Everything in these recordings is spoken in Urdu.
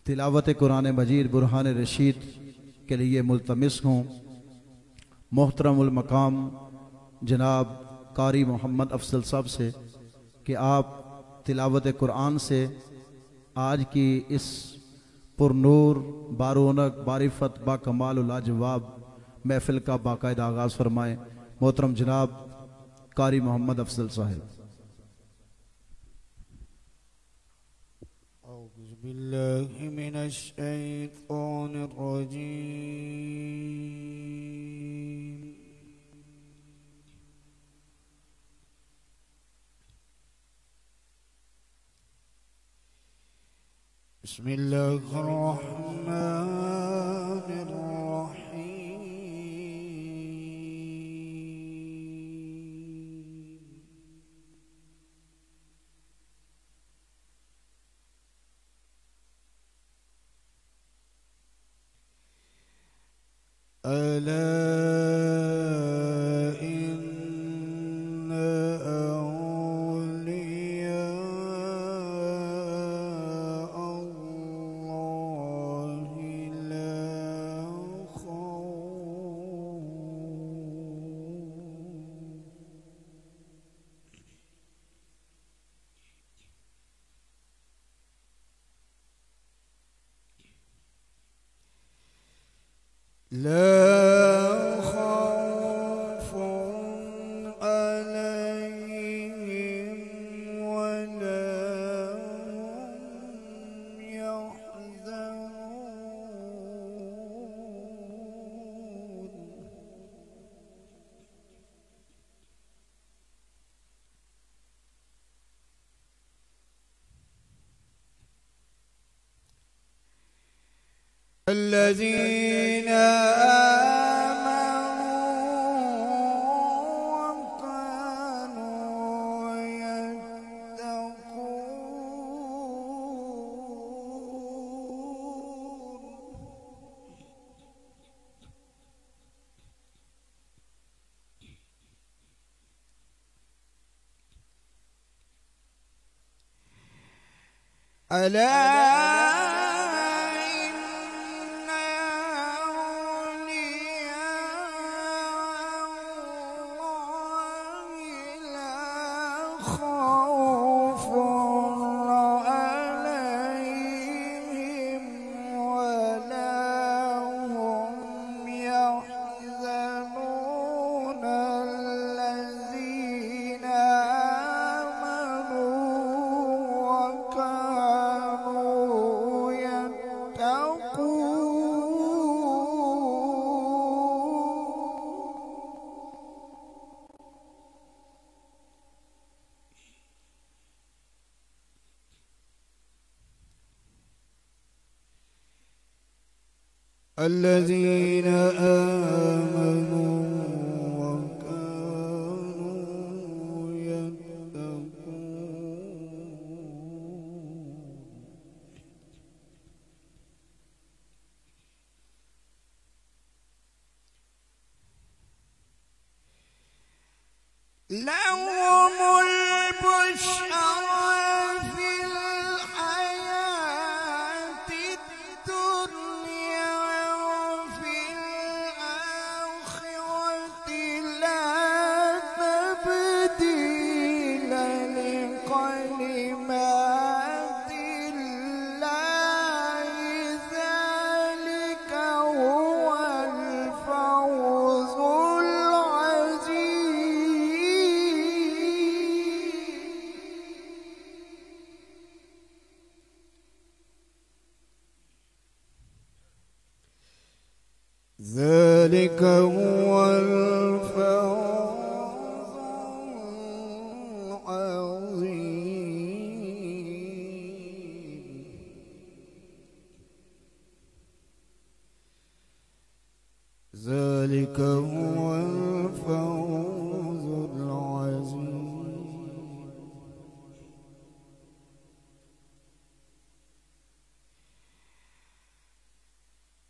تلاوت قرآن مجید برہان رشید کے لیے ملتمس ہوں محترم المقام جناب قاری محمد افضل صاحب سے کہ آپ تلاوت قرآن سے آج کی اس پر نور بارونق بارفت با کمال و لاجواب محفل کا باقاعدہ آغاز فرمائیں۔ محترم جناب قاری محمد افضل صاحب۔ اعوذ باللہ من الشیطان الرجیم بسم اللہ الرحمن الرحیم ألا إن أولياء الله لا خوف عليهم ولا هم يحزنون الذين ألا إن أولياء الله لا خوف عليهم ولا هم يحزنون الذين آمنوا وكانوا يتقون الذين آمنوا وكانوا يتقون لهم البشرى في الحياة الدنيا وفي الآخرة لا تبديل لكلمات الله ذلك هو الفوز ذلك هو الفوز العظيم ذلك هو الفوز العظيم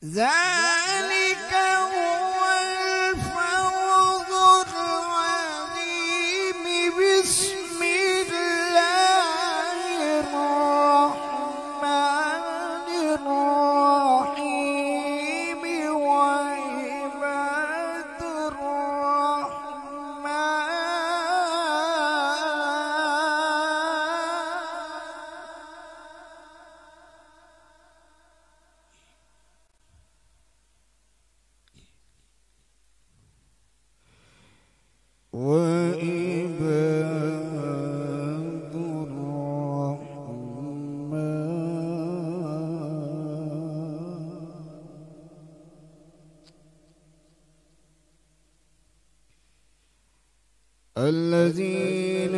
ذلك هو الفوز العظيم بسم الله الرحمن الرحيم الذين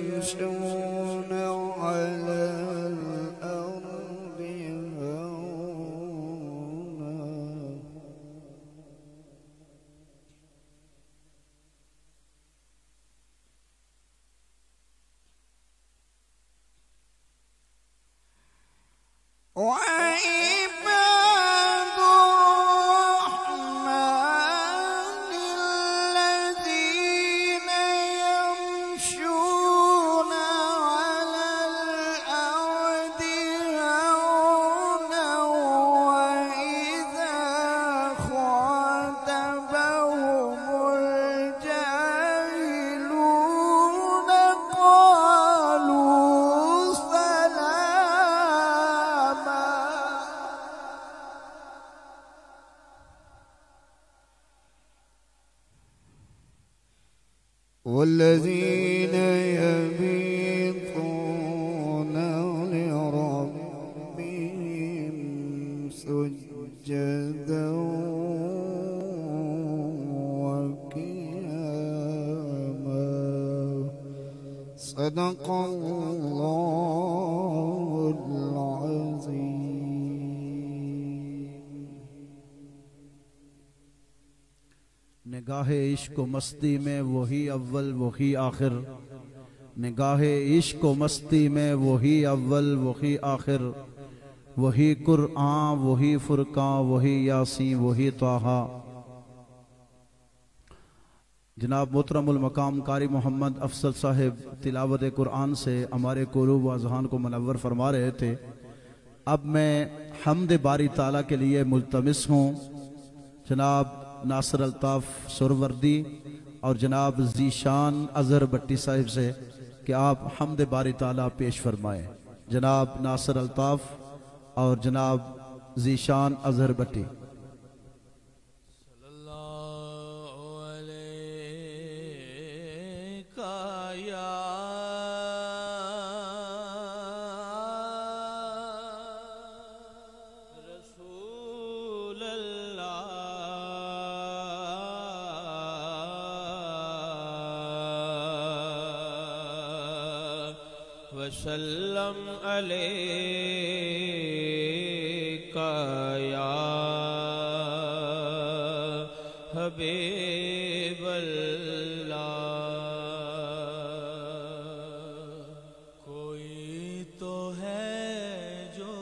يمشون على الأرض هونا وعباد الرحمن الذين يمشون على الأرض هونا وإذا خاطبهم الجاهلون قالوا سلاما والذين يبيتون لربهم سجدا وقياما صدق الله العظيم. نگاہ عشق و مستی میں وہی اول وہی آخر، نگاہ عشق و مستی میں وہی اول وہی آخر، وہی قرآن وہی فرقان وہی یاسین وہی طٰہٰ. جناب محترم المقام قاری محمد افضل صاحب تلاوت قرآن سے ہمارے قلوب و اذہان کو منور فرما رہے تھے. اب میں حمد باری تعالیٰ کے لیے ملتمس ہوں جناب ناصر الطاف سروردی اور جناب ذیشان اظہر بٹی صاحب سے کہ آپ حمد باری تعالیٰ پیش فرمائیں. جناب ناصر الطاف اور جناب ذیشان اظہر بٹی. وسلم علیک یا حبیب اللہ. کوئی تو ہے جو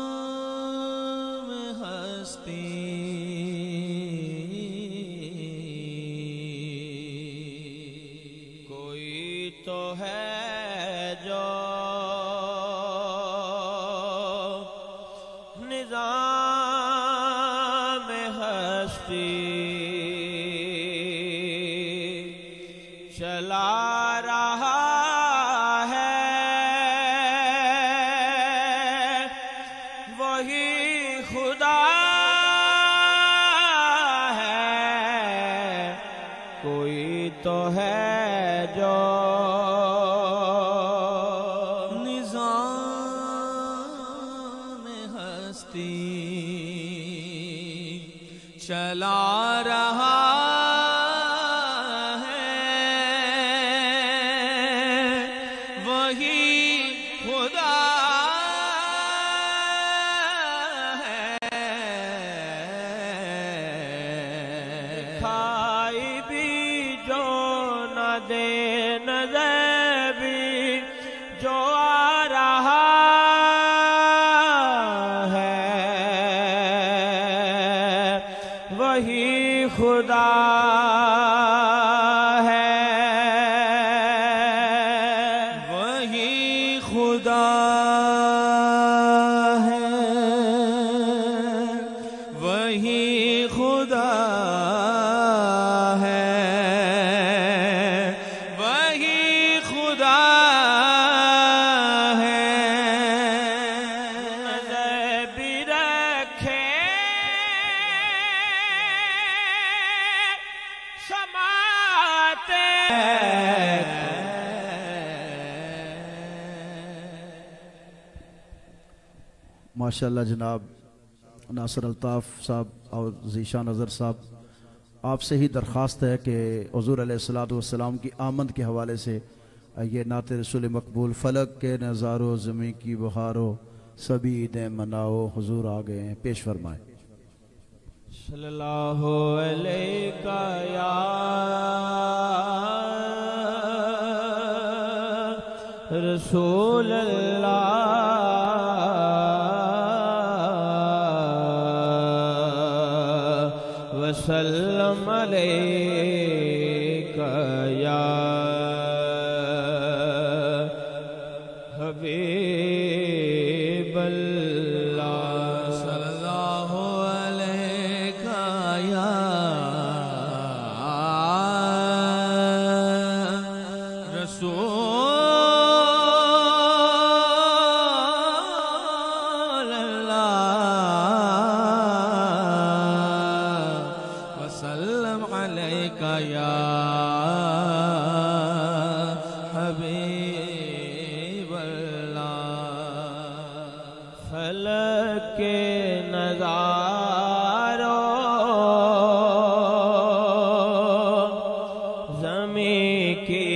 نظام ہستی تو ہے جو نظام ہستی چلا رہا ہے وہی خدا ہے. کوئی تو ہے جو چلا رہا ہے وہی خدا ہے. کھائی بھی جو نہ دے نظر بھی جو آ رہا وہی خدا ہے. وہی خدا ہے. وہی خدا ہے. وہی خدا ہے. نظر بھی رکھے ماشاءاللہ جناب ناصر الطاف صاحب اور ذیشان اظہر صاحب، آپ سے ہی درخواست ہے کہ حضور علیہ الصلوۃ والسلام کی آمد کے حوالے سے یہ نعت رسول مقبول، فلک کے نظارو زمین کی بہارو سبھی عیدیں مناؤ، حضور آ گئے ہیں، پیش فرمائیں۔ صلی اللہ علیہ یا رسول اللہ وسلم علیک یا حبیب اللہ، صلی اللہ علیک یا رسول اللہ وسلم علیک یا حبیب اللہ۔ فلک کے نظارو زمین کی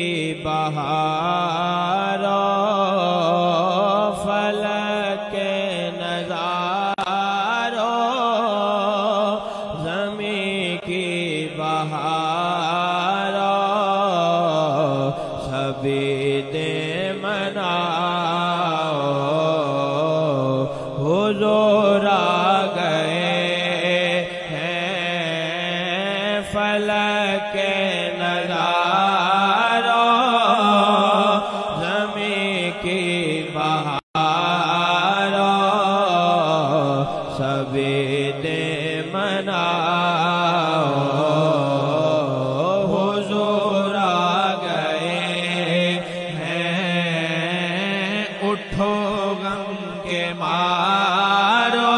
بہارو، فلک کے نظارو زمین کی بہارو، سبھی دے مناؤ، حضور آ گئے ہیں، فلک کے نظارو زمین کی بہارو، سبھی دے مناؤ، حضور آ گئے ہیں، اٹھو غم کے مارو،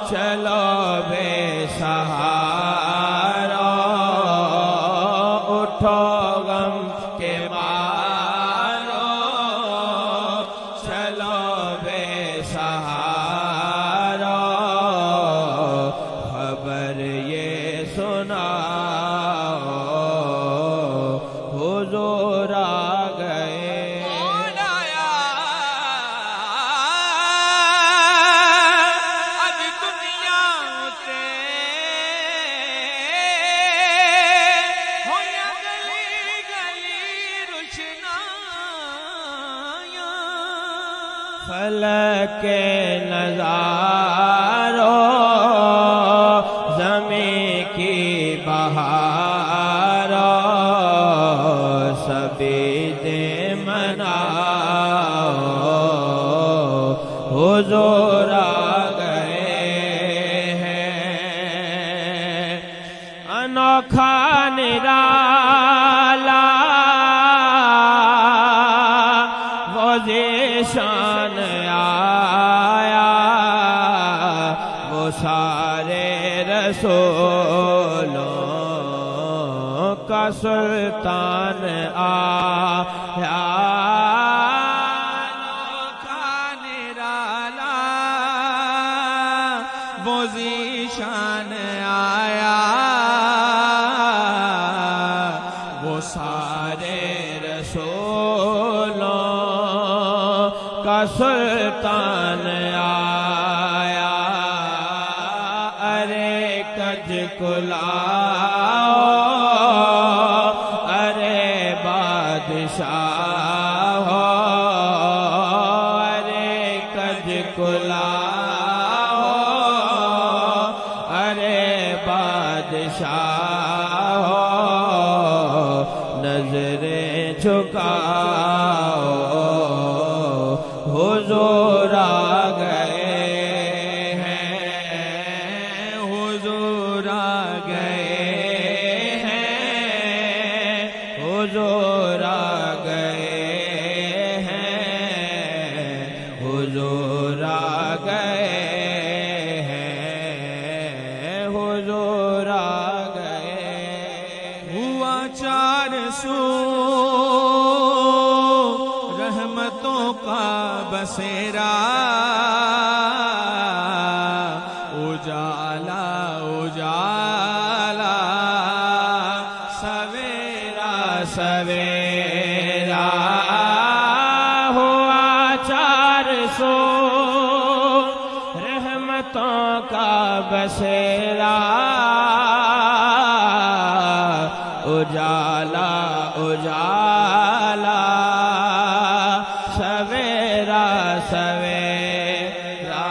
چلو بے سہارا، اٹھو غم کے مارو، چلو بے سہارا، خبر یہ سناؤ، حضور آ گئے۔ فلک کے نظارو زمین کی بہارو، سبھی دے مناؤ، حضور آ گئے ہیں، انوکھا نرالا وہ ذیشان آیا، وہ سارے رسولوں کا سلطان آیا، انوکھا نرالا وہ ذیشان آیا، وہ سارے رسولوں کا سلطان آیا، ارے کج کلاؤ، ارے بادشاہ ہو، ارے کج کلاؤ، ارے بادشاہ ہو، نظریں جھکاؤ، حضور آ گئے ہیں، حضور آ گئے ہیں، حضور آ گئے ہیں، حضور آ گئے ہیں، حضور آ گئے۔ ہوا چار سو رحمتوں کا بسیرا، سویرا ہوا 400 رحمتوں کا بسیرا اجالا اجالا سویرا سویرا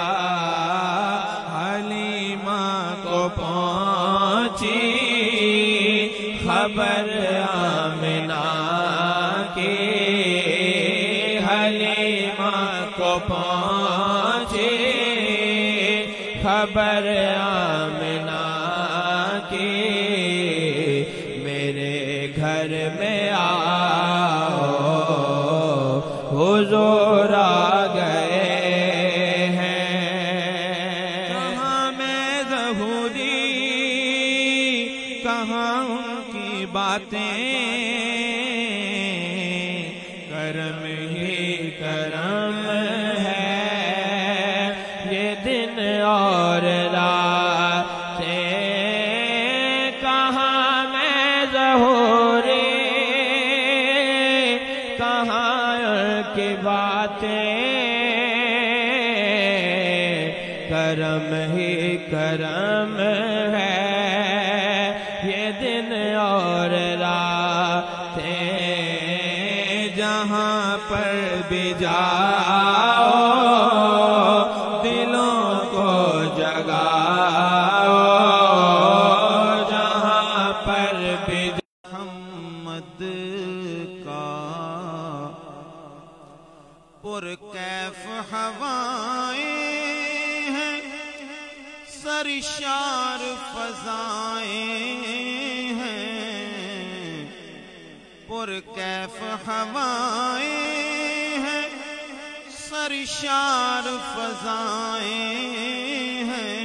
حلیمہ کو پہنچی خبر آمنہ کی حلیمہ کو پہنچی خبر آمنہ کی میرے گھر میں آؤ حضور آ گئے ہیں کہاں میں ظہوری کہاں ان کی باتیں کرم ہی کرم ہے یہ دن اور راتیں کہاں میں ظہوری کہاں ان کی باتیں کرم ہی کرم ہے یہ دن اور راتیں جہاں پر بھی جاؤ دلوں کو جگاؤ جہاں پر بھی محمد کا پرکیف ہوائیں ہیں سرشار فضائیں ہیں پرکیف ہوائیں ہیں سرشار فضائیں ہیں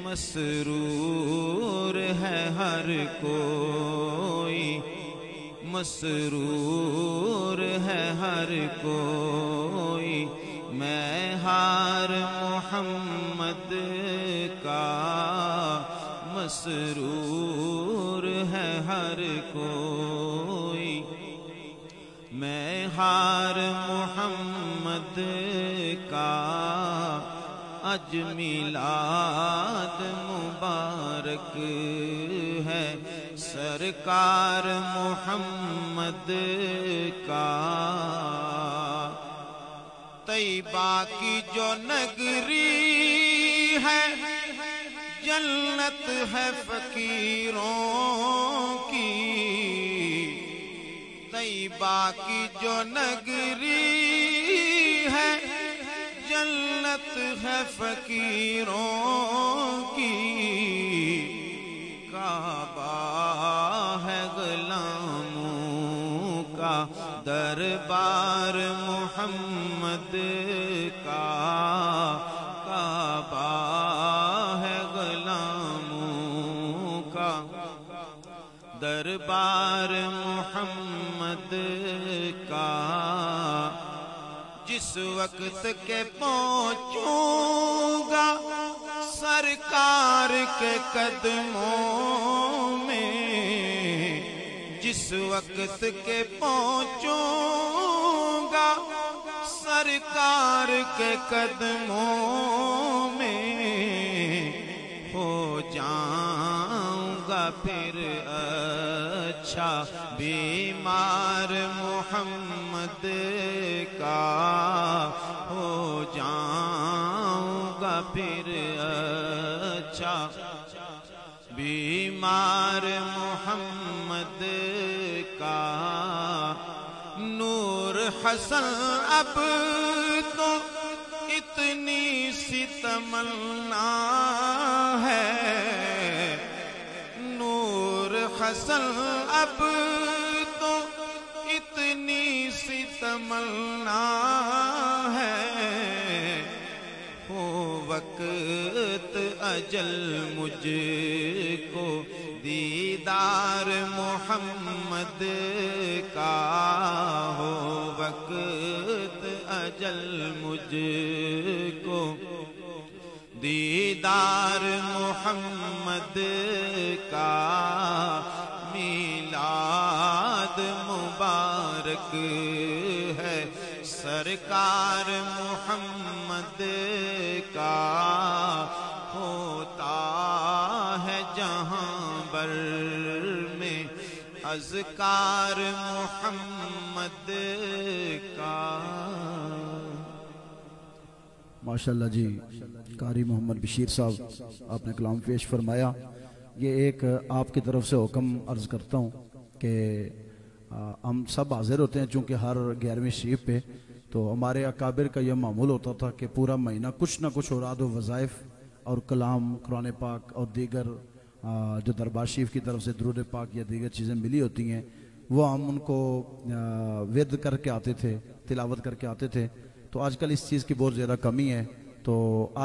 مسرور ہے ہر کوئی مسرور ہے ہر کوئی میں ہار محمد کا مسرور ہے ہر کوئی میں ہار محمد کا اج میلاد مبارک ہے سرکار محمد کا طیبہ کی جو نگری ہے جنت ہے فقیروں کی طیبہ کی جو نگری ہے جنت ہے فقیروں کی کعبہ ہے غلاموں کا دربار محمد کا کعبہ ہے غلاموں کا دربار محمد کا جس وقت کے پہنچوں گا سرکار کے قدموں میں جس وقت کے پہنچوں گا سرکار کے قدموں میں ہو جاؤں گا پھر اچھا بیمار محمد کا ہو جاؤں گا پھر اچھا بیمار محمد کا نور حسن اب تو اتنی سی تمنا ہے نور حسن اب تو اتنی سی تمنا ہے ہو وقت اجل مجھ کو دیدار محمد کا ہو وقت اجل مجھ کو دیدار محمد کا میلاد میلاد مبارک ہے سرکار محمد کا، ہوتا ہے جہاں بر میں اذکار محمد کا۔ ماشاءاللہ جی، قاری محمد بشیر صاحب آپ نے کلام پیش فرمایا۔ یہ ایک آپ کی طرف سے حکم عرض کرتا ہوں کہ ہم سب حاضر ہوتے ہیں چونکہ ہر 11ویں شریف پہ، تو ہمارے اکابر کا یہ معمول ہوتا تھا کہ پورا مہینہ کچھ نہ کچھ اوراد و وظائف اور کلام قرآن پاک اور دیگر جو دربار شریف کی طرف سے درود پاک یا دیگر چیزیں ملی ہوتی ہیں وہ ہم ان کو ورد کر کے آتے تھے، تلاوت کر کے آتے تھے۔ تو آج کل اس چیز کی بہت زیادہ کمی ہے، تو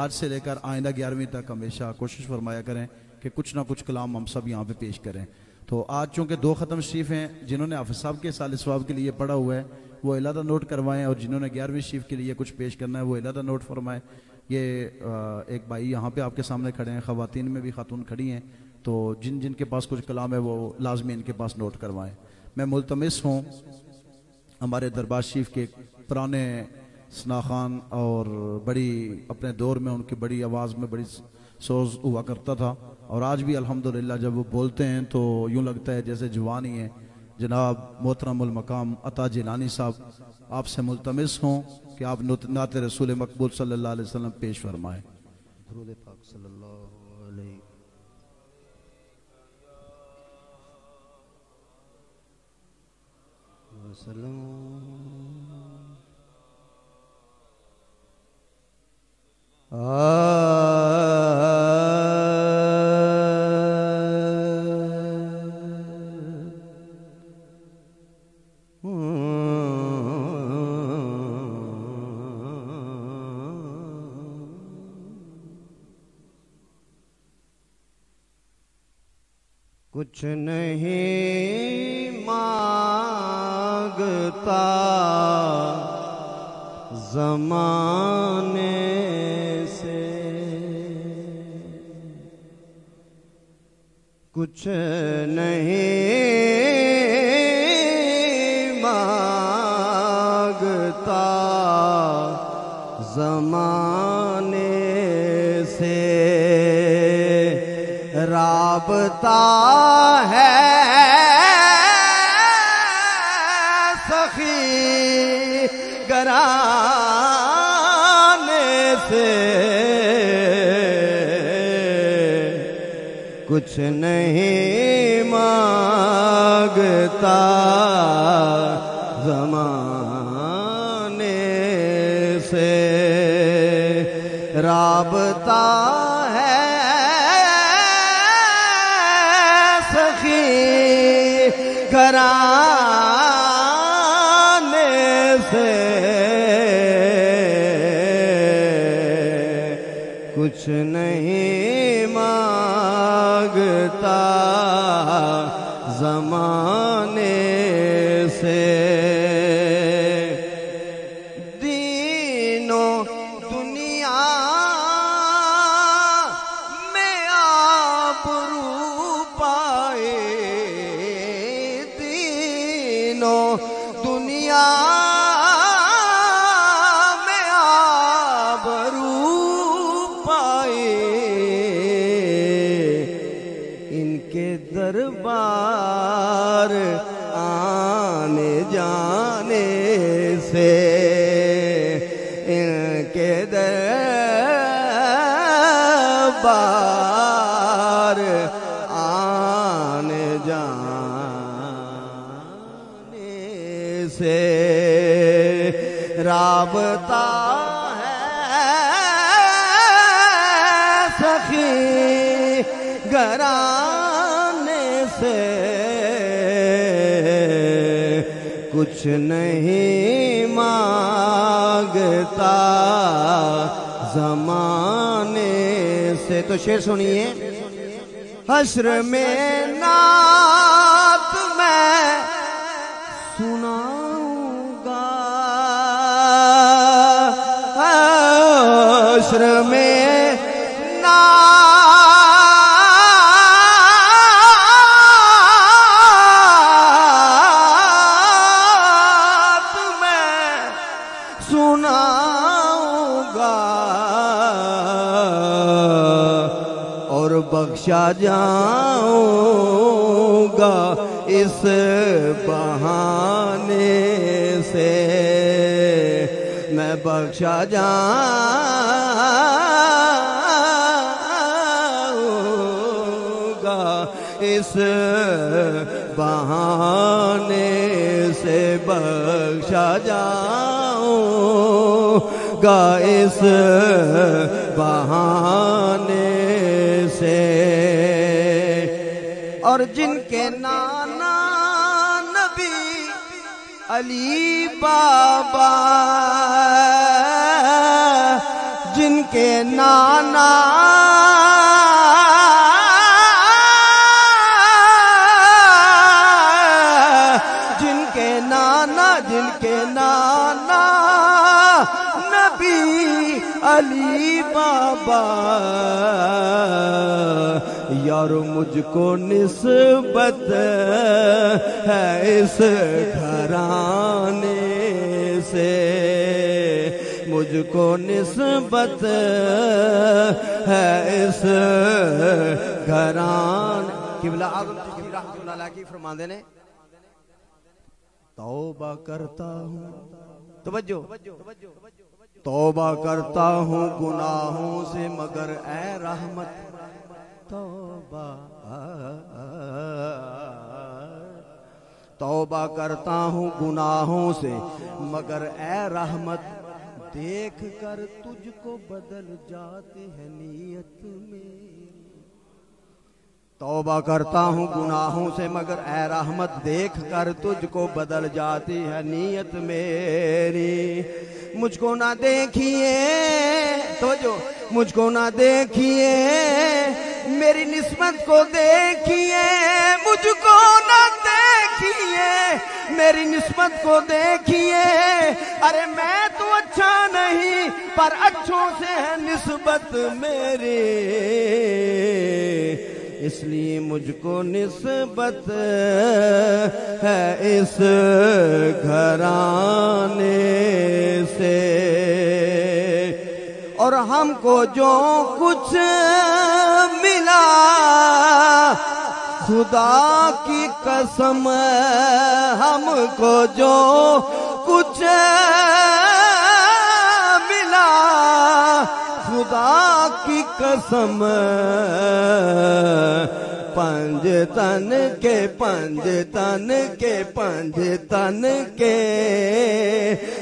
آج سے لے کر آئندہ 11ویں تک ہمیشہ کوشش فرمایا کریں کہ کچھ نہ کچھ کلام ہم سب یہاں پہ پیش کریں۔ تو آج چونکہ 2 ختم شریف ہیں، جنہوں نے حافظ صاحب کے سال ثواب کے لیے پڑھا ہوا ہے وہ علیحدہ نوٹ کروائیں، اور جنہوں نے 11ویں شریف کے لیے کچھ پیش کرنا ہے وہ علیحدہ نوٹ فرمائیں۔ یہ ایک بھائی یہاں پہ آپ کے سامنے کھڑے ہیں، خواتین میں بھی خاتون کھڑی ہیں، تو جن جن کے پاس کچھ کلام ہے وہ لازمی ان کے پاس نوٹ کروائیں۔ میں ملتمس ہوں ہمارے دربار شریف کے پرانے ثناخان اور بڑی اپنے دور میں ان کی بڑی آواز میں بڑی سوز ہوا کرتا تھا، اور آج بھی الحمدللہ جب وہ بولتے ہیں تو یوں لگتا ہے جیسے جوان ہی ہیں۔ جناب محترم المقام عطا جیلانی صاحب، آپ سے ملتمس ہوں کہ آپ نعت رسول مقبول صلی اللہ علیہ وسلم پیش فرمائیں۔ درود پاک صلی اللہ علیہ وسلم۔ کچھ نہیں مانگتا زمانے سے، کچھ نہیں مانگتا زمانے سے، رابطہ ہے سخی گرانے سے، کچھ نہیں مانگتا زمانے سے، رابطہ ہے سخی گھرانے سے، کچھ نہیں مانگتا زمانے سے، دین و دنیا میں آبرو پائے، دین و دنیا میں آبرو پائے، ان کے دربار آنے جانے سے، ان کے دربار آنے جانے سے، رابطہ ہے سخی گھرانے سے، کچھ نہیں مانگتا زمانے سے۔ تو شعر سنیے، حشر میں نعت میں سناؤں گا، حشر میں بخشا جاؤں گا اس بہانے سے، میں بخشا جاؤں گا اس بہانے سے، بخشا جاؤں گا اس بہانے سے۔ اور جن کے نانا نبی علی بابا، جن کے نانا نبی علی بابا، یار مجھ کو نسبت ہے اس گھرانے سے، مجھ کو نسبت ہے اس گھرانے۔ قبلہ اعظم چشتی رحمۃ اللہ علیہ کی فرماندے نے، توبہ کرتا ہوں، توجہ، توبہ کرتا ہوں گناہوں سے مگر اے رحمت، توبہ کرتا ہوں گناہوں سے مگر اے رحمت، دیکھ کر تجھ کو بدل جاتی ہے نیت میں۔ توبہ کرتا ہوں گناہوں سے مگر اے رحمت، دیکھ کر تجھ کو بدل جاتی ہے نیت میری۔ مجھ کو نہ دیکھیے، توجہ، مجھ کو نہ دیکھیے، میری نسبت کو دیکھیے، مجھ کو نہ دیکھیے، میری نسبت کو دیکھیے، ارے میں تو اچھا نہیں پر اچھوں سے ہے نسبت میری، اس لیے مجھ کو نسبت ہے اس گھرانے سے۔ اور ہم کو جو کچھ ملا خدا کی قسم، ہم کو جو کچھ ملا خدا کی قسم، پنج تن کے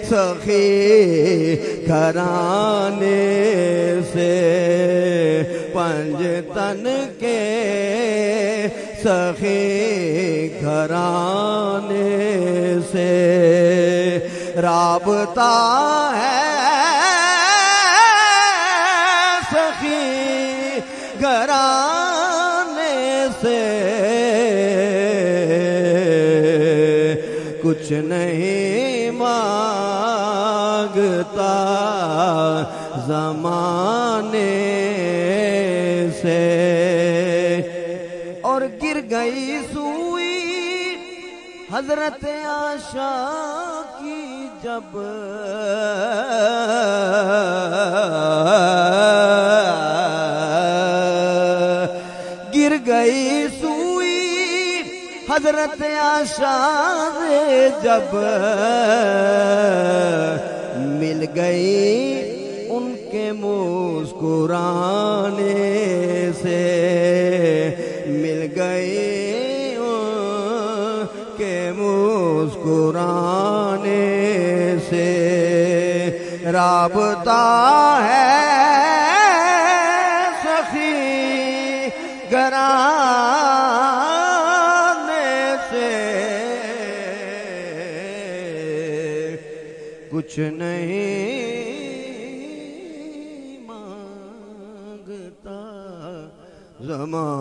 سخی گھرانے سے، پنج تن کے سخی گھرانے سے رابطہ ہے، سخی گھرانے سے کچھ نہیں مانگتا زمانے سے۔ اور گر گئی سوئی حضرت عائشہ کی جب، گر گئی سوئی حضرت عائشہ سے جب، مل گئی ان کے مسکرانے سے، مل گئی ان کے مسکرانے سے رابطہ ہے سخی گھرانے سے، کچھ نہیں مانگتا زمانے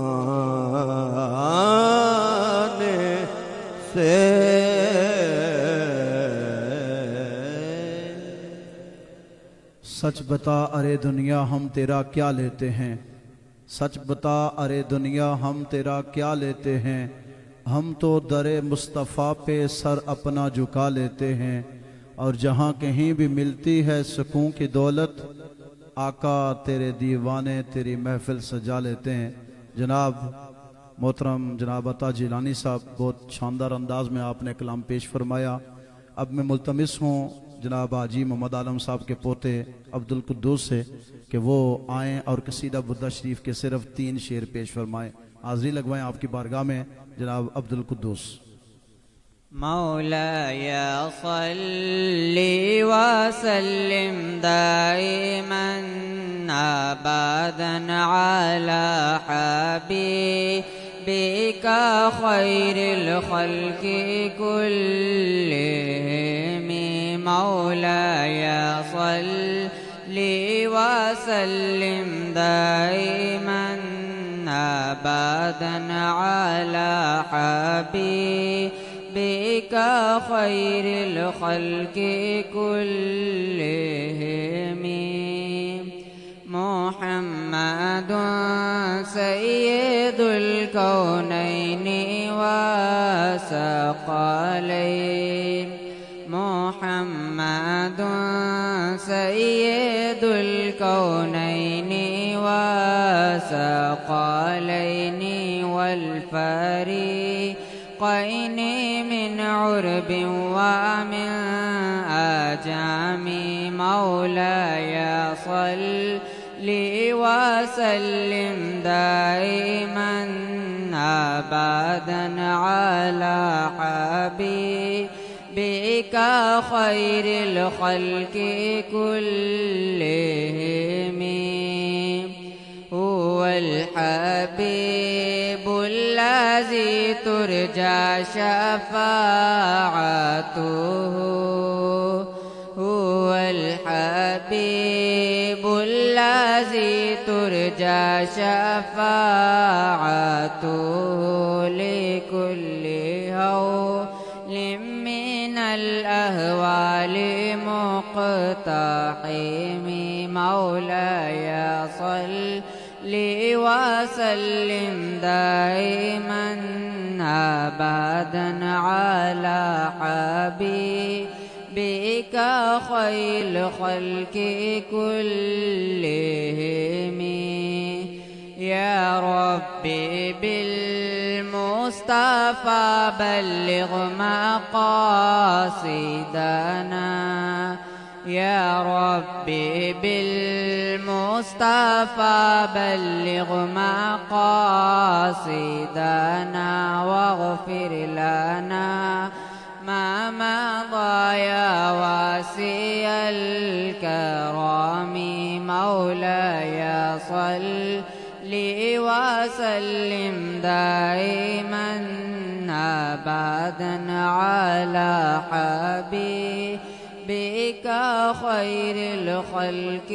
سے۔ سچ بتا ارے دنیا ہم تیرا کیا لیتے ہیں، سچ بتا ارے دنیا ہم تیرا کیا لیتے ہیں، ہم تو در مصطفیٰ پہ سر اپنا جھکا لیتے ہیں، اور جہاں کہیں بھی ملتی ہے سکون کی دولت، آقا تیرے دیوانے تیری محفل سجا لیتے ہیں۔ جناب محترم جناب عطا جیلانی صاحب بہت شاندار انداز میں آپ نے کلام پیش فرمایا. اب میں ملتمس ہوں جناب حاجی محمد عالم صاحب کے پوتے عبدالقدوس سے کہ وہ آئیں اور قصیدہ بردہ شریف کے صرف 3 شعر پیش فرمائیں. حاضری لگوائیں آپ کی بارگاہ میں جناب عبدالقدوس. مولاي صل وسلم دائما أبدا على حبيبك خير الخلق كلهم. مولاي صل وسلم دائما أبدا على حبيبك خير الخلق كلهم. محمد سيد الكونين وثقلين. محمد سيد الكونين وثقلين والفريقين من عرب ومن أجم. مولاي صل وسلم دائما أبدا على حبيبك خير الخلق كلهم. هو الحبيب الذي ترجى شفاعته. هو الحبيب الذي ترجى شفاعته لكل هول من الأهوال مقتحم. مولاي صل وسلم دائما أبدا على حبيبك خير الخلق كلهم. يا ربي بالمصطفى بلغ مقاصدنا. يا ربي بالمصطفى بلغ مقاصدنا واغفر لنا ما مضى يا واسع الكرم. مولاي صل وسلم دائما أبدا على حبيبك خير الخلق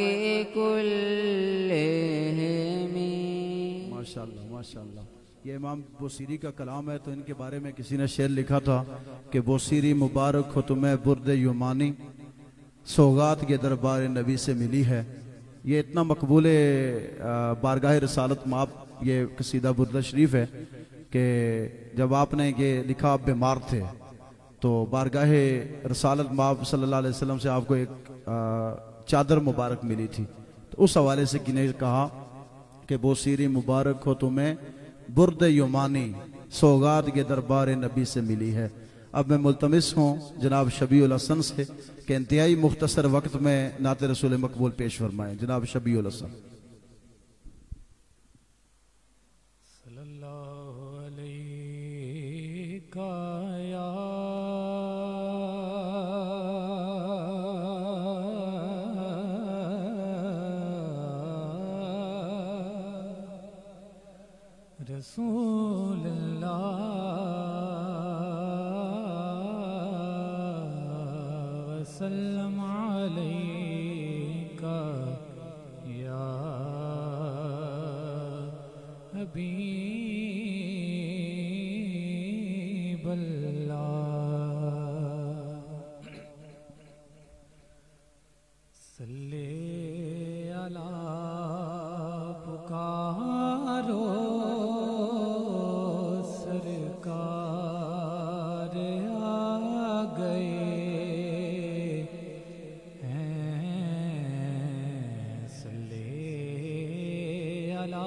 كلهم. ماشاءاللہ ماشاءاللہ. یہ امام بوسیری کا کلام ہے. تو ان کے بارے میں کسی نے شعر لکھا تھا کہ بوسیری مبارک ہو تمہیں برد یمانی سوغات کے دربار نبی سے ملی ہے. یہ اتنا مقبول بارگاہ رسالت مآب یہ قصیدہ بردہ شریف ہے کہ جب آپ نے یہ لکھا آپ بیمار تھے تو بارگاہ رسالت مآب صلی اللہ علیہ وسلم سے آپ کو ایک چادر مبارک ملی تھی. تو اس حوالے سے کسی نے کہا کہ بوسیری مبارک ہو تمہیں برد یمانی سوغات کے دربار نبی سے ملی ہے. اب میں ملتمس ہوں جناب شبیع الحسن سے کہ انتہائی مختصر وقت میں نعت رسول مقبول پیش فرمائیں. جناب شبیع الحسن. صلی اللہ علیہ یا رسول اللہ وسلم علیکہ یا حبیب اللہ. صلی علی پکارو سرکار آ گئے ہیں. صلی علی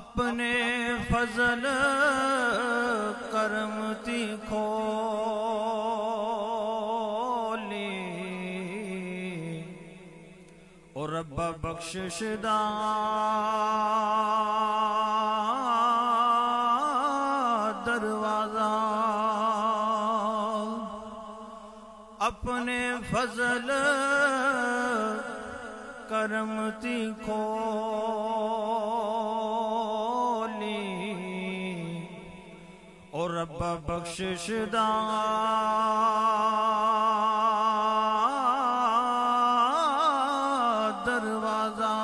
اپنے فضل کرم تی کھولی اور رب بخشش دا دروازہ اپنے فضل کرم تی کھولی اور رب بخشش دا دروازہ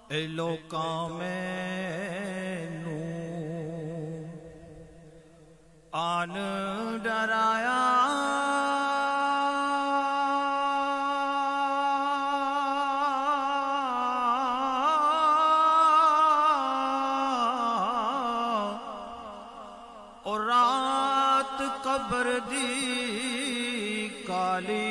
اے لوکاں میں آن ڈرایا اور رات قبر دی کالی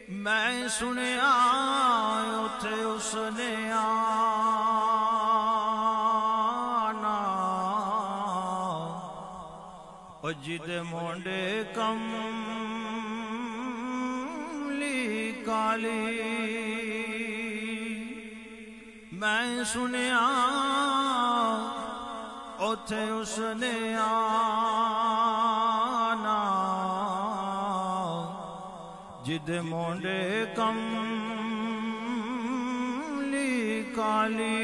میں سنیا اتھے اس نے آنا اور جد مونڈے کملی کالی میں سنیا اتھے اس نے آنا جد مونڈے کملی کالی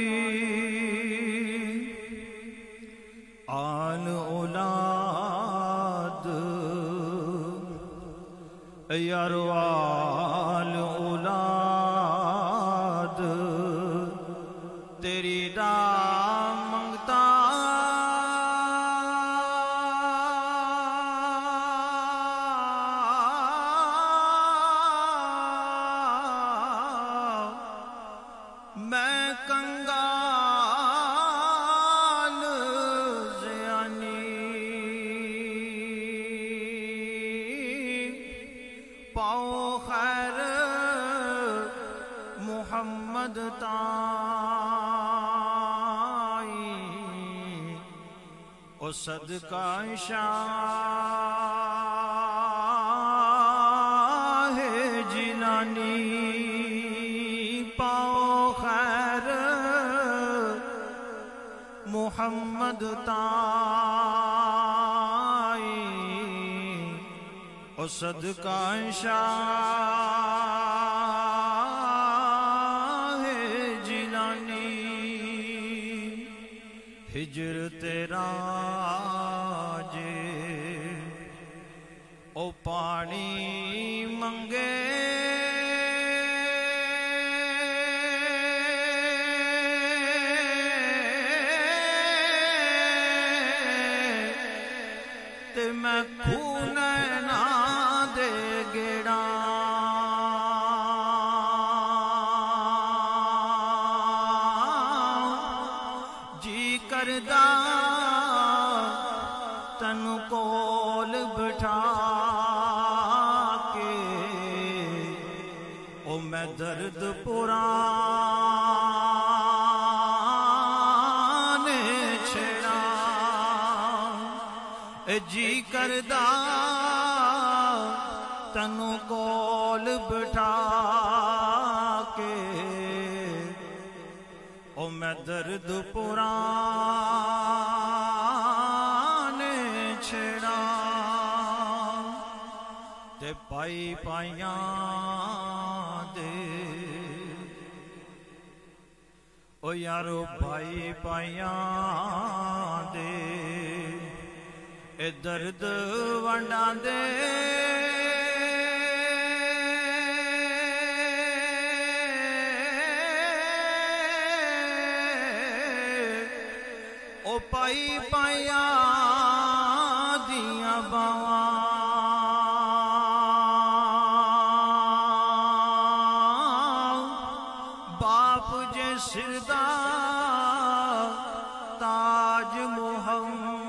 آل اولاد یارو آل اولاد تیری دا منگتا میں کنگال زیانی پاؤ خیر محمد تائی او صدقہ شاہ جیلانی پاؤ خیر محمد تائی او صدقہ شاہ جیلانی ہجر تیرا جے او پانی منگے میں خون نہ دے گیڑا جی کردا تن کول بٹھا کے او میں درد پرانے چھڑا جی کردا تنو کول بٹھا کے او میں درد پرانے چھڑا تے پائی پائیاں دے او یارو پائی پائیاں دے اے درد ونڈاں دے او پائی پائیاں دیاں باواں باپ جے سردہ تاج محمد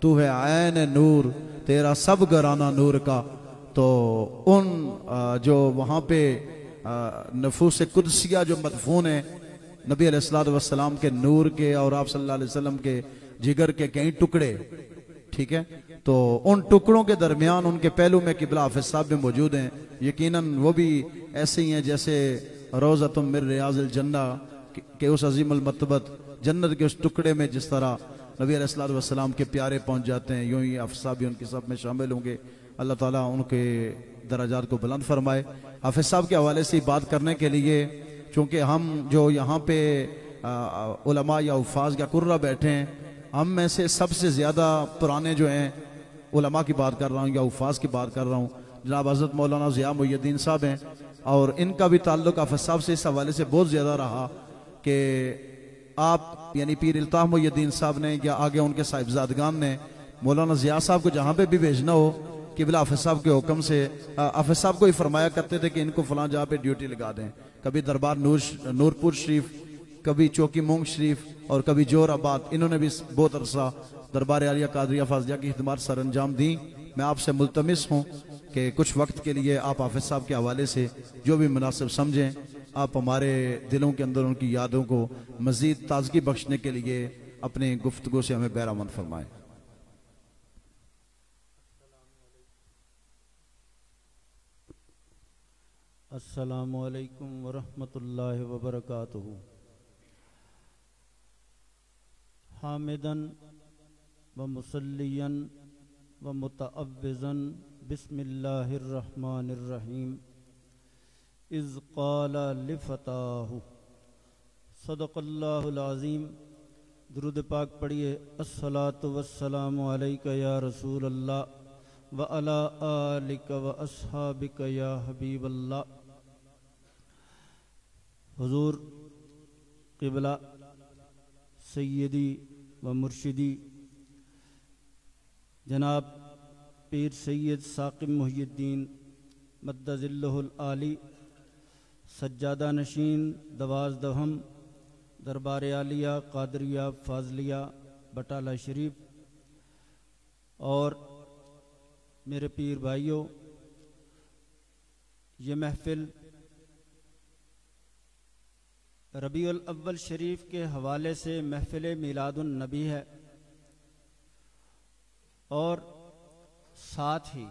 تو ہے عین نور تیرا سب گرانہ نور کا. تو ان جو وہاں پہ نفوس قدسیہ جو مدفون ہیں نبی علیہ الصلوۃ والسلام کے نور کے اور آپ صلی اللہ علیہ وسلم کے جگر کے کئی ٹکڑے، ٹھیک ہے، تو ان ٹکڑوں کے درمیان ان کے پہلو میں قبلہ حافظ صاحب بھی موجود ہیں. یقیناً وہ بھی ایسے ہی ہیں جیسے روضۃ من ریاض الجنہ کہ اس عظیم المرتبت جنت کے اس ٹکڑے میں جس طرح نبی علیہ الصلوۃ والسلام کے پیارے پہنچ جاتے ہیں، یوں ہی حافظ صاحب بھی ان کے سب میں شامل ہوں گے. اللہ تعالیٰ ان کے درجات کو بلند فرمائے. حافظ صاحب کے حوالے سے بات کرنے کے لیے چونکہ ہم جو یہاں پہ علماء یا حفاظ یا قرہ بیٹھے ہیں، ہم میں سے سب سے زیادہ پرانے جو ہیں علماء کی بات کر رہا ہوں یا حفاظ کی بات کر رہا ہوں، جناب حضرت مولانا ضیاء محی الدین صاحب ہیں، اور ان کا بھی تعلق حافظ صاحب سے اس حوالے سے بہت زیادہ رہا کہ آپ یعنی پیر الطاف محی الدین صاحب نے یا آگے ان کے صاحبزادگان نے مولانا ضیاء صاحب کو جہاں پہ بھی بھیجنا ہو قبلہ حافظ صاحب کے حکم سے حافظ صاحب کو ہی فرمایا کرتے تھے کہ ان کو فلاں جہاں پہ ڈیوٹی لگا دیں. کبھی دربار نورپور شریف، کبھی چوکی مونگ شریف اور کبھی جور آباد. انہوں نے بھی بہت عرصہ دربار عالیہ قادریہ فاضلیہ کی خدمات سر انجام دیں. میں آپ سے ملتمس ہوں کہ کچھ وقت کے لیے آپ حافظ صاحب کے حوالے سے جو بھی مناسب سمجھیں آپ ہمارے دلوں کے اندر ان کی یادوں کو مزید تازگی بخشنے کے لیے اپنے گفتگو سے ہمیں بہرامند فرمائیں. السلام علیکم ورحمۃ اللہ وبرکاتہ. حامدن و مسلیاً و متعوذاً بسم اللہ الرحمن الرحیم. اذ قال لفتاہ صدق اللہ العظیم. درود پاک پڑھیے. الصلاۃ والسلام علیک یا رسول اللہ وعلی آلک و اصحابک یا حبیب اللہ. حضور قبلہ سیدی و مرشدی جناب پیر سید ثاقب محی الدین مد ظلہ العالی سجادہ نشین دوازدہم دربار عالیہ قادریہ فاضلیہ بٹالہ شریف، اور میرے پیر بھائیوں، یہ محفل ربیع الاول شریف کے حوالے سے محفل میلاد النبی ہے، اور ساتھ ہی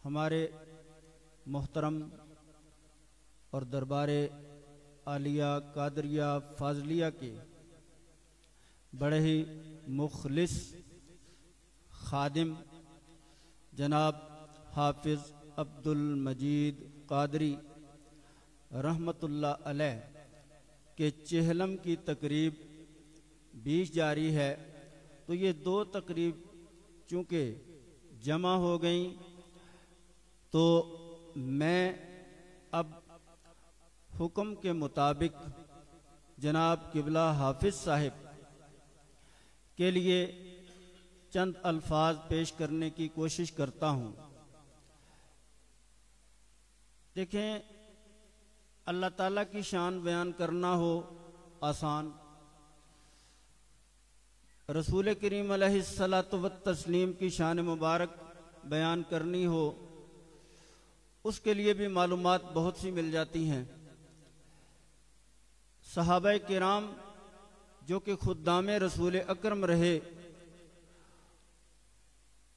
ہمارے محترم اور دربار عالیہ قادریہ فاضلیہ کے بڑے ہی مخلص خادم جناب حافظ عبد المجید قادری رحمت اللہ علیہ کے چہلم کی تقریب بیچ جاری ہے. تو یہ دو تقریب چونکہ جمع ہو گئیں تو میں اب حکم کے مطابق جناب قبلہ حافظ صاحب کے لیے چند الفاظ پیش کرنے کی کوشش کرتا ہوں. دیکھیں، اللہ تعالیٰ کی شان بیان کرنا ہو آسان، رسول کریم علیہ الصلاۃ والتسلیم کی شان مبارک بیان کرنی ہو اس کے لیے بھی معلومات بہت سی مل جاتی ہیں. صحابہ کرام جو کہ خدام رسول اکرم رہے،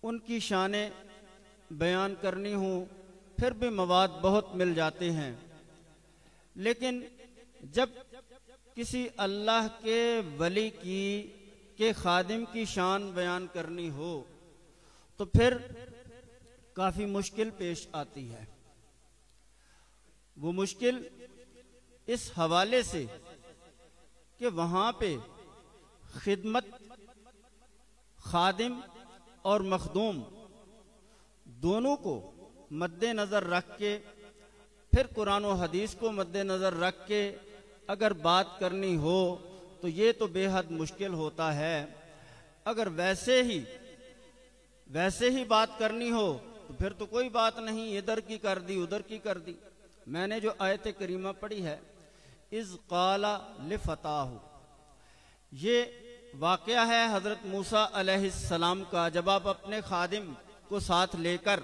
ان کی شانیں بیان کرنی ہوں پھر بھی مواد بہت مل جاتے ہیں. لیکن جب کسی اللہ کے ولی کے خادم کی شان بیان کرنی ہو تو پھر کافی مشکل پیش آتی ہے. وہ مشکل اس حوالے سے کہ وہاں پہ خدمت، خادم اور مخدوم دونوں کو مد نظر رکھ کے، پھر قرآن و حدیث کو مد نظر رکھ کے اگر بات کرنی ہو تو یہ تو بے حد مشکل ہوتا ہے. اگر ویسے ہی بات کرنی ہو تو پھر تو کوئی بات نہیں، ادھر کی کر دی ادھر کی کر دی. میں نے جو آیت کریمہ پڑھی ہے اذ قال لفتاہ، یہ واقعہ ہے حضرت موسیٰ علیہ السلام کا، جب آپ اپنے خادم کو ساتھ لے کر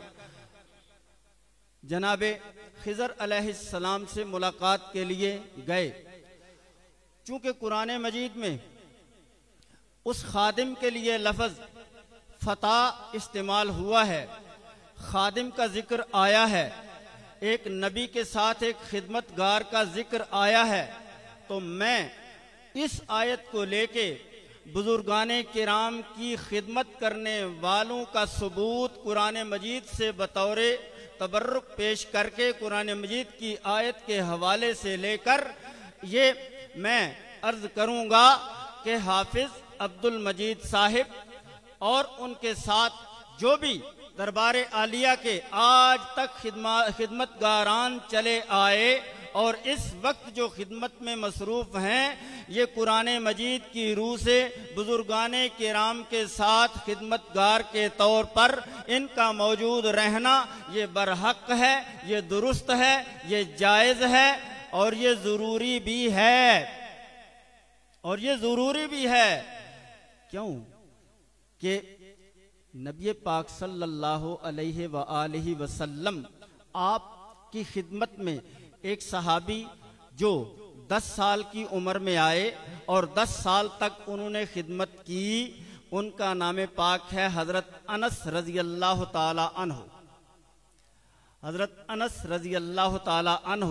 جناب خضر علیہ السلام سے ملاقات کے لیے گئے۔ چونکہ قرآن مجید میں اس خادم کے لیے لفظ فتح استعمال ہوا ہے، خادم کا ذکر آیا ہے، ایک نبی کے ساتھ ایک خدمت گار کا ذکر آیا ہے، تو میں اس آیت کو لے کے بزرگان کرام کی خدمت کرنے والوں کا ثبوت قرآن مجید سے بطور تبرک پیش کر کے قرآن مجید کی آیت کے حوالے سے لے کر یہ میں عرض کروں گا کہ حافظ عبد المجید صاحب اور ان کے ساتھ جو بھی دربار عالیہ کے آج تک خدمت گاران چلے آئے اور اس وقت جو خدمت میں مصروف ہیں، یہ قرآن مجید کی روح سے بزرگان کرام کے ساتھ خدمت گار کے طور پر ان کا موجود رہنا یہ برحق ہے، یہ درست ہے، یہ جائز ہے اور یہ ضروری بھی ہے، اور یہ ضروری بھی ہے۔ کیوں کہ نبی پاک صلی اللہ علیہ وآلہ وسلم آپ کی خدمت میں ایک صحابی جو 10 سال کی عمر میں آئے اور 10 سال تک انہوں نے خدمت کی، ان کا نام پاک ہے حضرت انس رضی اللہ تعالی عنہ۔ حضرت انس رضی اللہ تعالی عنہ،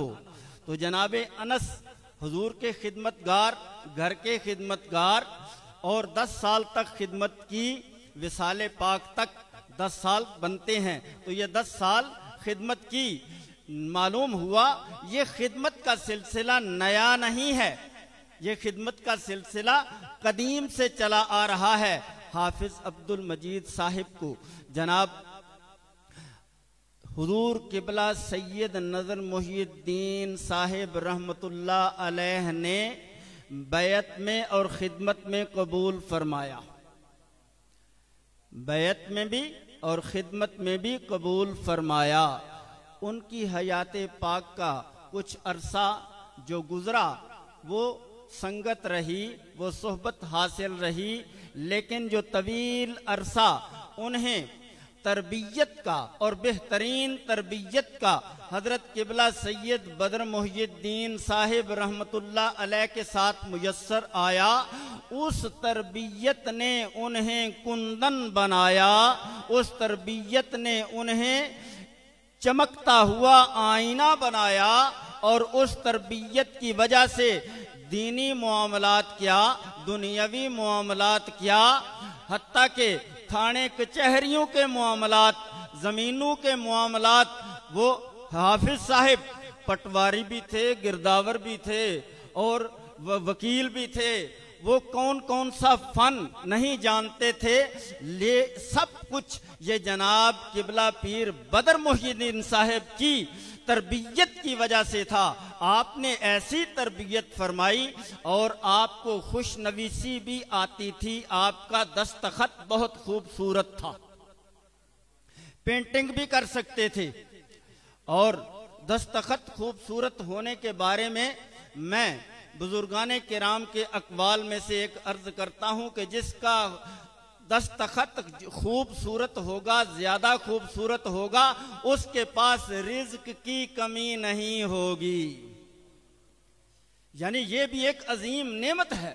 تو جناب انس حضور کے خدمت گار، گھر کے خدمت گار، اور 10 سال تک خدمت کی، وصال پاک تک 10 سال بنتے ہیں، تو یہ 10 سال خدمت کی۔ معلوم ہوا یہ خدمت کا سلسلہ نیا نہیں ہے، یہ خدمت کا سلسلہ قدیم سے چلا آ رہا ہے۔ حافظ عبد المجید صاحب کو جناب حضور قبلہ سید نظر محی الدین صاحب رحمت اللہ علیہ نے بیعت میں اور خدمت میں قبول فرمایا، بیعت میں بھی اور خدمت میں بھی قبول فرمایا۔ ان کی حیات پاک کا کچھ عرصہ جو گزرا وہ سنگت رہی، وہ صحبت حاصل رہی، لیکن جو طویل عرصہ انہیں تربیت کا اور بہترین تربیت کا حضرت قبلہ سید بدر محی الدین صاحب رحمت اللہ علیہ کے ساتھ میسر آیا، اس تربیت نے انہیں کندن بنایا، اس تربیت نے انہیں چمکتا ہوا آئینہ بنایا، اور اس تربیت کی وجہ سے دینی معاملات کیا، دنیاوی معاملات کیا، حتیٰ کہ تھانے کچہریوں کے معاملات، زمینوں کے معاملات، وہ حافظ صاحب پٹواری بھی تھے، گرداور بھی تھے اور وکیل بھی تھے، وہ کون کون سا فن نہیں جانتے تھے، سب کچھ یہ جناب قبلہ پیر بدر محی الدین صاحب کی تربیت کی وجہ سے تھا۔ آپ نے ایسی تربیت فرمائی اور آپ کو خوش نویسی بھی آتی تھی، آپ کا دستخط بہت خوبصورت تھا، پینٹنگ بھی کر سکتے تھے، اور دستخط خوبصورت ہونے کے بارے میں میں بزرگان کرام کے اقوال میں سے ایک عرض کرتا ہوں کہ جس کا دستخط خوبصورت ہوگا، زیادہ خوبصورت ہوگا، اس کے پاس رزق کی کمی نہیں ہوگی۔ یعنی یہ بھی ایک عظیم نعمت ہے،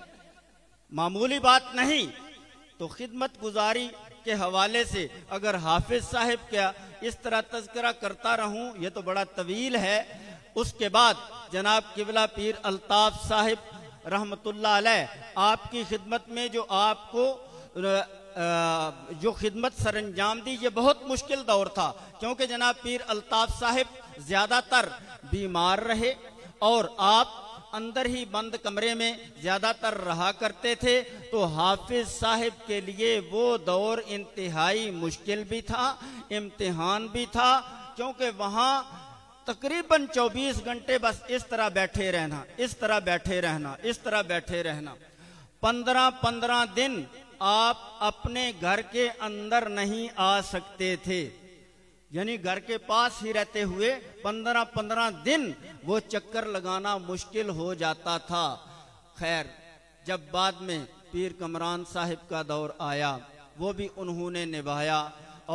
معمولی بات نہیں۔ تو خدمت گزاری کے حوالے سے اگر حافظ صاحب کا اس طرح تذکرہ کرتا رہوں یہ تو بڑا طویل ہے۔ اس کے بعد جناب قبلہ پیر الطاف صاحب رحمت اللہ علیہ، آپ کی خدمت میں جو آپ کو جو خدمت سر انجام دی، یہ بہت مشکل دور تھا، کیونکہ جناب پیر الطاف صاحب زیادہ تر بیمار رہے اور آپ اندر ہی بند کمرے میں زیادہ تر رہا کرتے تھے، تو حافظ صاحب کے لیے وہ دور انتہائی مشکل بھی تھا، امتحان بھی تھا، کیونکہ وہاں تقریباً 24 گھنٹے بس اس طرح بیٹھے رہنا، اس طرح بیٹھے رہنا، اس طرح بیٹھے رہنا۔ 15 دن آپ اپنے گھر کے اندر نہیں آ سکتے تھے، یعنی گھر کے پاس ہی رہتے ہوئے 15 دن وہ چکر لگانا مشکل ہو جاتا تھا۔ خیر، جب بعد میں پیر کمران صاحب کا دور آیا، وہ بھی انہوں نے نبھایا،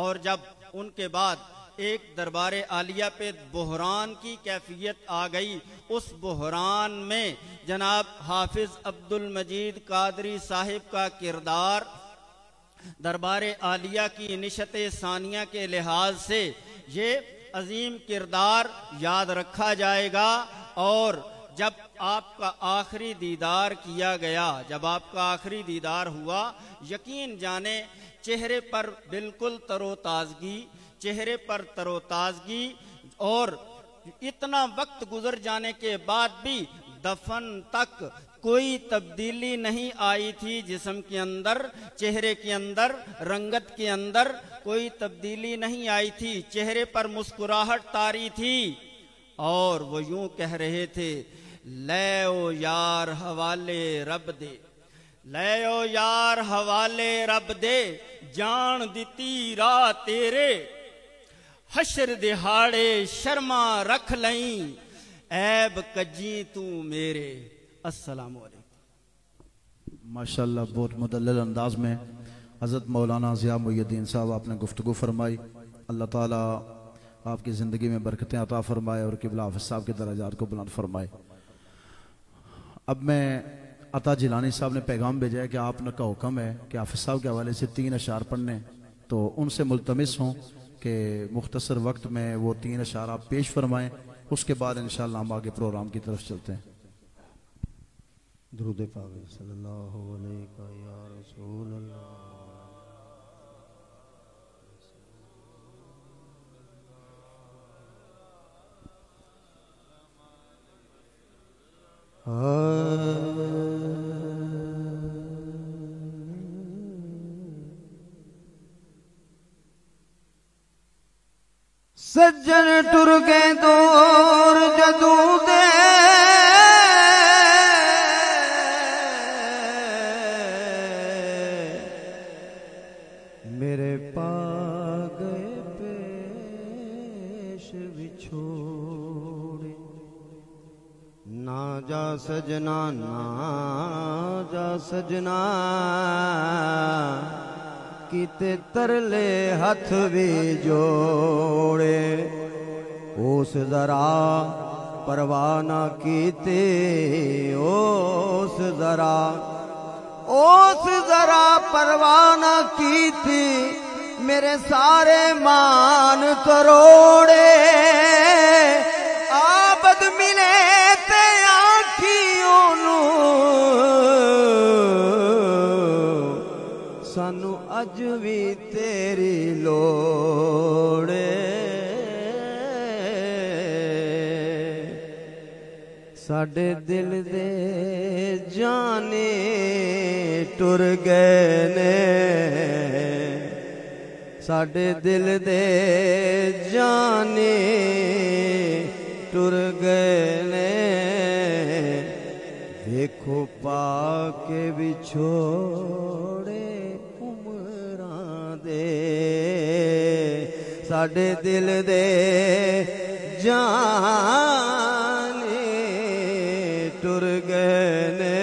اور جب ان کے بعد ایک دربار عالیہ پہ بحران کی کیفیت آ گئی، اس بحران میں جناب حافظ عبد المجید قادری صاحب کا کردار دربار عالیہ کی نشت ثانیہ کے لحاظ سے یہ عظیم کردار یاد رکھا جائے گا۔ اور جب آپ کا آخری دیدار کیا گیا، جب آپ کا آخری دیدار ہوا، یقین جانے چہرے پر بالکل تر و تازگی، چہرے پر تر و تازگی، اور اتنا وقت گزر جانے کے بعد بھی دفن تک کوئی تبدیلی نہیں آئی تھی، جسم کے اندر، چہرے کے اندر، رنگت کے اندر کوئی تبدیلی نہیں آئی تھی، چہرے پر مسکراہٹ طاری تھی، اور وہ یوں کہہ رہے تھے، لے او یار حوالے رب دے، لے او یار حوالے رب دے، جان دتی راہ تیرے، حشر دہاڑے شرما رکھ لئیں، عیب کجی تو میرے۔ السلام علیکم۔ ماشاءاللہ بہت مدلل انداز میں حضرت مولانا ضیاء محی الدین صاحب آپ نے گفتگو فرمائی۔ اللہ تعالیٰ آپ کی زندگی میں برکتیں عطا فرمائے اور قبلہ حافظ صاحب کے درجات کو بلند فرمائے۔ اب میں عطا جیلانی صاحب نے پیغام بھیجا ہے کہ آپ نے کا حکم ہے کہ حافظ صاحب کے حوالے سے 3 اشعار پڑھنے، تو ان سے ملتمس ہوں کہ مختصر وقت میں وہ 3 اشعار آپ پیش فرمائیں، اس کے بعد انشاءاللہ ہم آگے پروگرام کی طرف چلتے ہیں۔ درود پاک صلی اللہ علیہ یا رسول اللہ۔ سجن ٹر گئے دور جدوں دے، میرے پا گئے پیش بچھوڑے، نہ جا سجنا نہ جا سجنا، کیتے ترلے ہاتھ بھی جوڑے، اس ذرا پرواہ نہ کیتے، اس ذرا پرواہ نہ کیتی، میرے سارے مان کروڑے، آبد ملے تے آنکھیوں نو، سانو اج بھی تیری لوڑے، ساڈے دل دے جانے ٹر گئے نے، ساڈے دل دے جانے ٹر گئے نے، دیکھو پا کے بچھوڑے عمراں دے، ساڈے دل دے جانے ٹر گئے نے،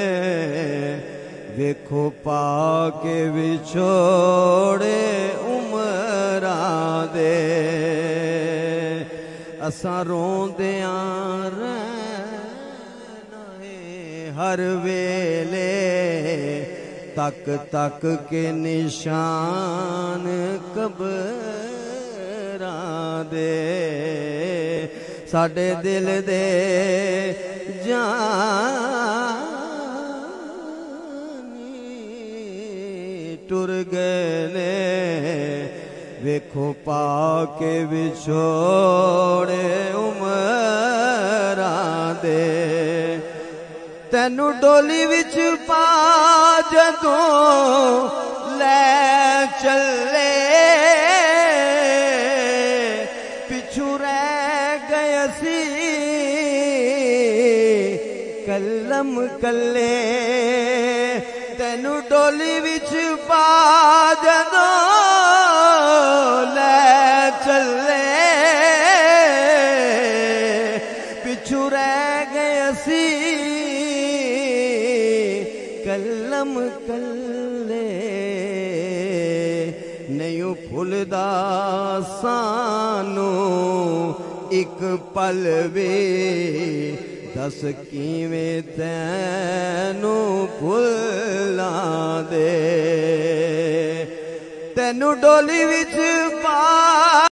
دیکھو پا کے بچھوڑے عمراں دے، اساں روندیاں رہنا ہے ہر ویلے، تک تک کے نشان قبراں دے، ساڈے دل دے جان ٹر گئے نے، ویکھو پا کے بچھوڑے عمراں دے، تینو ڈولی وچ پا جدوں لے چلے، پچھو رہ گئے اسی کلم کلے، تینو ڈولی وچ پا جدوں لے چلے، پچھو رہ گئے اسی کلم کلے، ਭੁੱਲਦਾ ਸਾਨੂੰ ਇੱਕ ਪਲ ਵੀ ਦਸ ਕਿਵੇਂ ਤੈਨੂੰ ਭੁੱਲਾਂ ਦੇ ਤੈਨੂੰ ਡੋਲੀ ਵਿੱਚ ਪਾ